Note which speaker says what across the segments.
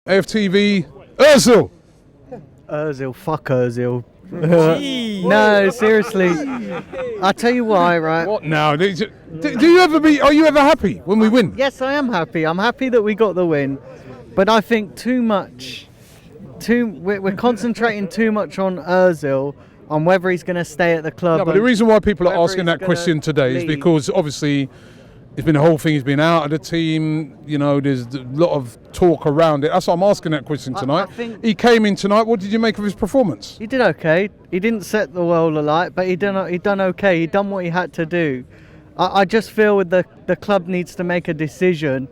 Speaker 1: AFTV, Özil.
Speaker 2: Özil, fuck Özil. No, seriously. I'll tell you why, right?
Speaker 1: What now? Do you ever are you ever happy when we win?
Speaker 2: Yes, I am happy. I'm happy that we got the win. But I think we're concentrating too much on Özil, on whether he's going to stay at the club.
Speaker 1: No, but the reason why people are asking that question today is
Speaker 2: leave.
Speaker 1: because obviously it's been a whole thing. He's been out of the team. You know, there's a lot of talk around it. That's why I'm asking that question tonight.
Speaker 2: I think
Speaker 1: he came in tonight. What did you make of his performance?
Speaker 2: He did okay. He didn't set the world alight, but he done okay. He done what he had to do. I just feel the club needs to make a decision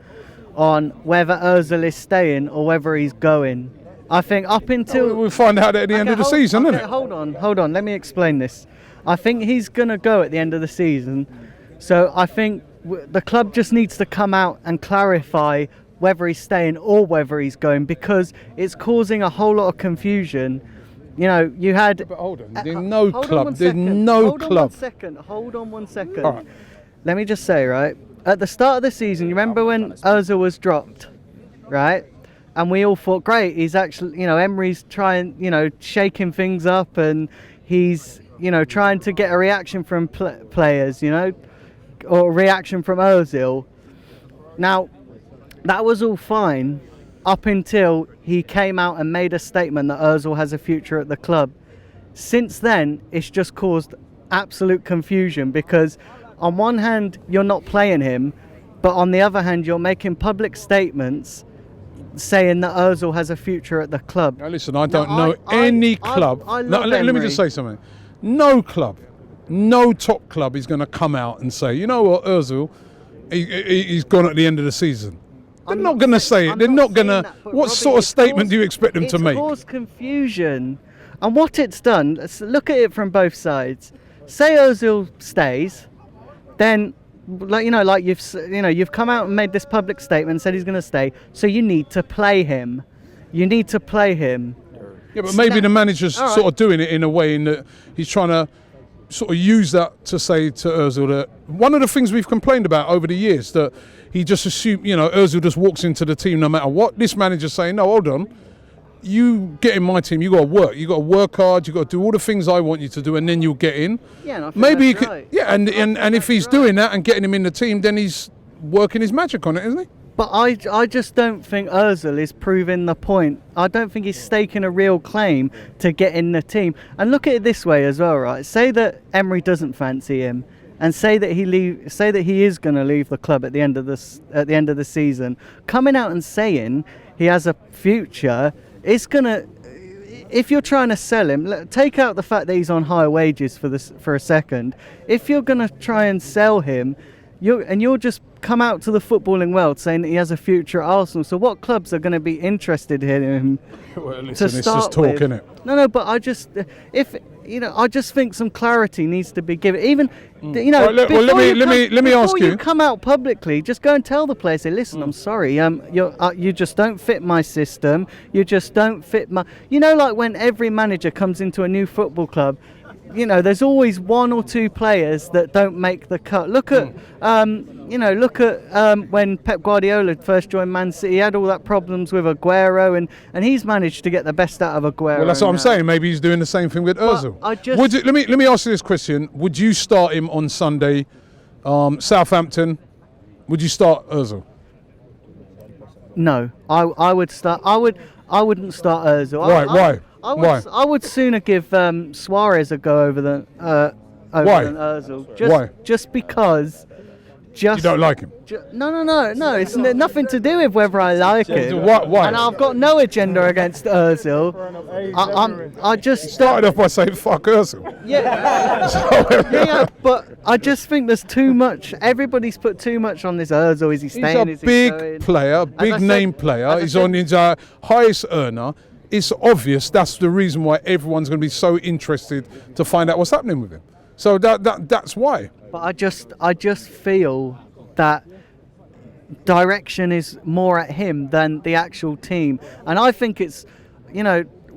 Speaker 2: on whether Özil is staying or whether he's going. I think up until
Speaker 1: We'll find out at the end of the season, isn't it?
Speaker 2: Hold on. Let me explain this. I think he's gonna go at the end of the season. So I think the club just needs to come out and clarify whether he's staying or whether he's going, because it's causing a whole lot of confusion. You know, you had.
Speaker 1: But hold on, there's no club. There's
Speaker 2: Hold on one second.
Speaker 1: All right.
Speaker 2: Let me just say, right, at the start of the season, you remember when Özil was dropped, right? And we all thought, great, he's actually, Emery's trying, shaking things up, and he's, trying to get a reaction from players, or a reaction from Özil. Now, that was all fine up until he came out and made a statement that Özil has a future at the club. Since then, it's just caused absolute confusion, because on one hand, you're not playing him, but on the other hand, you're making public statements saying that Özil has a future at the club.
Speaker 1: Now listen, I don't know any club. Let me just say something. No club, no top club is going to come out and say, you know what, Özil, he's gone at the end of the season. They're not going to say it. They're not going to. What sort of statement do you expect them to make?
Speaker 2: It's caused confusion. And what it's done, look at it from both sides. Say Özil stays, then you've come out and made this public statement and said he's going to stay, so you need to play him. Yeah,
Speaker 1: but maybe the manager's sort of doing it in a way in that he's trying to sort of use that to say to Özil that one of the things we've complained about over the years, that he just assumed, Özil just walks into the team no matter what. This manager's saying, no, hold on. You get in my team, you got to work. You got to work hard. You got to do all the things I want you to do, and then you'll get in.
Speaker 2: Yeah, and I think
Speaker 1: maybe he
Speaker 2: that's
Speaker 1: could.
Speaker 2: right.
Speaker 1: Yeah, and if he's doing that and getting him in the team, then he's working his magic on it, isn't he?
Speaker 2: But I just don't think Özil is proving the point. I don't think he's staking a real claim to get in the team. And look at it this way as well, right? Say that Emery doesn't fancy him, and say that he is going to leave the club at the end of the season. Coming out and saying he has a future, it's gonna. If you're trying to sell him, take out the fact that he's on high wages for a second. If you're gonna try and sell him, you'll just come out to the footballing world saying that he has a future at Arsenal. So what clubs are going to be interested in him?
Speaker 1: Well, listen,
Speaker 2: to
Speaker 1: it's
Speaker 2: start
Speaker 1: just talk,
Speaker 2: with?
Speaker 1: innit?
Speaker 2: No, but I just think some clarity needs to be given. Even
Speaker 1: Right, let me ask
Speaker 2: before
Speaker 1: you.
Speaker 2: Come out publicly, just go and tell the players, say, listen, I'm sorry, you just don't fit my system. You just don't fit my. Like when every manager comes into a new football club, there's always one or two players that don't make the cut. Look at when Pep Guardiola first joined Man City, he had all that problems with Aguero, and he's managed to get the best out of Aguero.
Speaker 1: Well, that's what I'm saying. Maybe he's doing the same thing with Özil. Let me ask you this question: would you start him on Sunday, Southampton? Would you start Özil?
Speaker 2: No, I would start. I wouldn't start Özil.
Speaker 1: Why?
Speaker 2: I would sooner give Suarez a go over than Özil.
Speaker 1: Why?
Speaker 2: Just because.
Speaker 1: You don't like him?
Speaker 2: No. It's nothing to do with whether I like him.
Speaker 1: Why?
Speaker 2: And I've got no agenda against Özil. I just
Speaker 1: started off by saying fuck Özil.
Speaker 2: Yeah, but I just think there's too much. Everybody's put too much on this Özil. Is he staying?
Speaker 1: He's a big player, big name player. He's on his highest earner. It's obvious that's the reason why everyone's going to be so interested to find out what's happening with him. So that's why.
Speaker 2: But I just feel that direction is more at him than the actual team, and I think it's,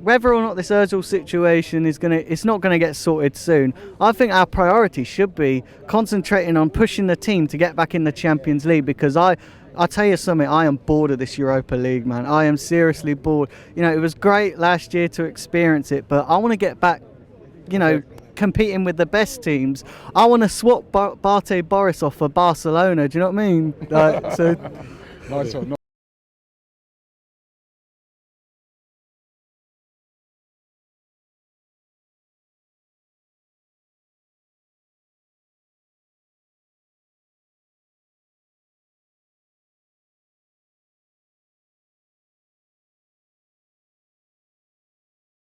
Speaker 2: whether or not this Özil situation it's not gonna get sorted soon. I think our priority should be concentrating on pushing the team to get back in the Champions League, because I'll tell you something, I am bored of this Europa League, man. I am seriously bored. You know, it was great last year to experience it, but I want to get back, you know, competing with the best teams. I want to swap BATE Borisov for Barcelona. Do you know what I mean? So.
Speaker 1: Nice one.